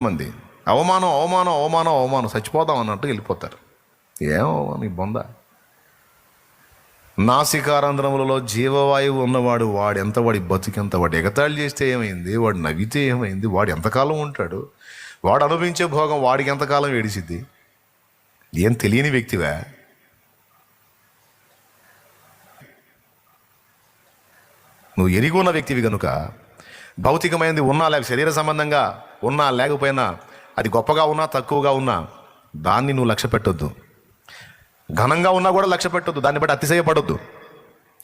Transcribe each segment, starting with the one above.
మంది అవమానం అవమానం అవమానం అవమానం చచ్చిపోదాం అన్నట్టు వెళ్ళిపోతారు. ఏం అవమానం ఈ బొంద. నాసికారంధ్రములలో జీవవాయువు ఉన్నవాడు వాడెంత, వాడి బతుకెంత, వాడు ఎగతాళి చేస్తే ఏమైంది, వాడు నవ్వితే ఏమైంది, వాడు ఎంతకాలం ఉంటాడు, వాడు అనుభవించే భోగం వాడికి ఎంతకాలం ఏడిసిద్ది. ఏం తెలియని వ్యక్తివా? నువ్వు ఎరిగి ఉన్న వ్యక్తివి కనుక భౌతికమైనది ఉన్నా లేక శరీర సంబంధంగా ఉన్నా లేకపోయినా, అది గొప్పగా ఉన్నా తక్కువగా ఉన్నా దాన్ని నువ్వు లక్ష్య పెట్టొద్దు. ఘనంగా ఉన్నా కూడా లక్ష్య పెట్టొద్దు, దాన్ని బట్టి అతిశయపడొద్దు.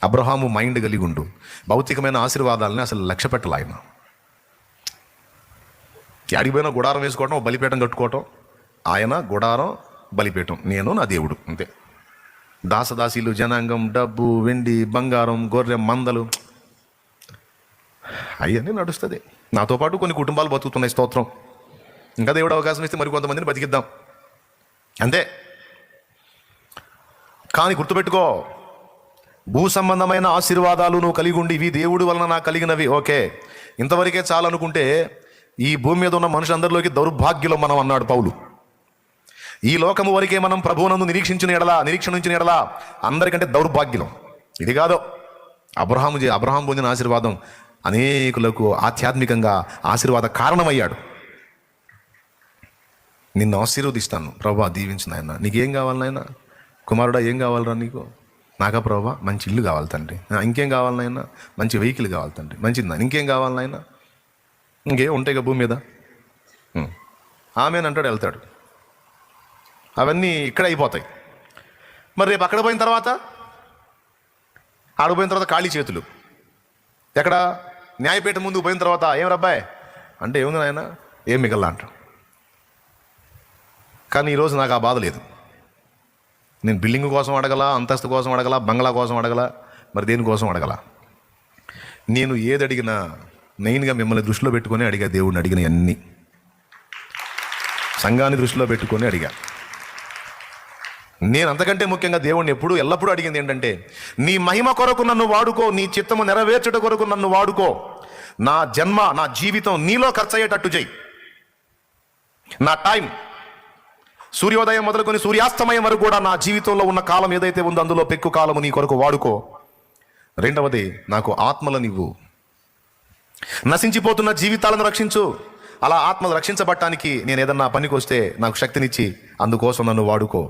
అబ్రహాము మైండ్ కలిగి ఉండు. భౌతికమైన ఆశీర్వాదాలని అసలు లక్ష్య పెట్టాలి ఆయన. ఆడిపోయినా గుడారం వేసుకోవటం, బలిపీఠం కట్టుకోవటం, ఆయన గుడారం బలిపీఠం, నేను నా దేవుడు, అంతే. దాసదాసీలు, జనాంగం, డబ్బు, వెండి, బంగారం, గొర్రె మందలు, అవన్నీ నడుస్తుంది. నాతో పాటు కొన్ని కుటుంబాలు బతుకుతున్నాయి, స్తోత్రం. ఇంకా దేవుడు అవకాశం ఇస్తే మరికొంతమందిని బతికిద్దాం, అంతే. కానీ గుర్తుపెట్టుకో, భూ సంబంధమైన ఆశీర్వాదాలు నువ్వు కలిగి ఉండి, ఇవి దేవుడి వలన నాకు కలిగినవి, ఓకే, ఇంతవరకే చాలు అనుకుంటే ఈ భూమి మీద ఉన్న మనుషులందరిలోకి దౌర్భాగ్యులం మనం అన్నాడు పౌలు. ఈ లోకము వరకే మనం ప్రభువునందు నిరీక్షణ ఉంచిన ఎడలా అందరికంటే దౌర్భాగ్యులం. ఇది కాదు, అబ్రహాం పొందిన ఆశీర్వాదం అనేకులకు ఆధ్యాత్మికంగా ఆశీర్వాద కారణమయ్యాడు. నిన్ను ఆశీర్వదిస్తాను ప్రభా, దీవించు నాయన. నీకేం కావాలి నాయన? కుమారుడా, ఏం కావాలరా నీకు? నాకా ప్రభా, మంచి ఇల్లు కావాలి తండ్రి. ఇంకేం కావాలి నాయన? మంచి వెహికల్ కావాలి తండ్రి. మంచిది. ఇంకేం కావాలి నాయన? ఇంకేం ఉంటాయి కదా భూమి మీద. ఆమెనంటాడు, వెళ్తాడు. అవన్నీ ఇక్కడ అయిపోతాయి. మరి రేపు అక్కడ పోయిన తర్వాత, ఆడపోయిన తర్వాత ఖాళీ చేతులు. ఎక్కడ? న్యాయపీఠ ముందుకు పోయిన తర్వాత, ఏం రబ్బాయ్ అంటే ఏముంది నాయన, ఏం మిగల్లా అంటాడు. కానీ ఈరోజు నాకు ఆ బాధ లేదు. నేను బిల్డింగ్ కోసం అడగల, అంతస్తు కోసం అడగల, బంగ్లా కోసం అడగల, మరి దేనికోసం అడగల. నేను ఏది అడిగినా మెయిన్గా మిమ్మల్ని దృష్టిలో పెట్టుకొని అడిగా. దేవుడిని అడిగిన అన్నీ సంఘాన్ని దృష్టిలో పెట్టుకొని అడిగా. నేను అంతకంటే ముఖ్యంగా దేవుడిని ఎల్లప్పుడూ అడిగింది ఏంటంటే, నీ మహిమ కొరకు నన్ను వాడుకో, నీ చిత్తము నెరవేర్చుట కొరకు నన్ను వాడుకో, నా జన్మ, నా జీవితం నీలో ఖర్చు అయ్యేటట్టు చేయి. నా టైం సూర్యోదయం మొదలుకొని సూర్యాస్తమయం వరకు కూడా నా జీవితంలో ఉన్న కాలం ఏదైతే ఉందో అందులో పెక్కు కాలము నీ కొరకు వాడుకో. రెండవది, నాకు ఆత్మలనివ్వు. నశించిపోతున్న జీవితాలను రక్షించు. అలా ఆత్మలు రక్షించబడటానికి నేను ఏదన్నా పనికి వస్తే నాకు శక్తినిచ్చి అందుకోసం నన్ను వాడుకో.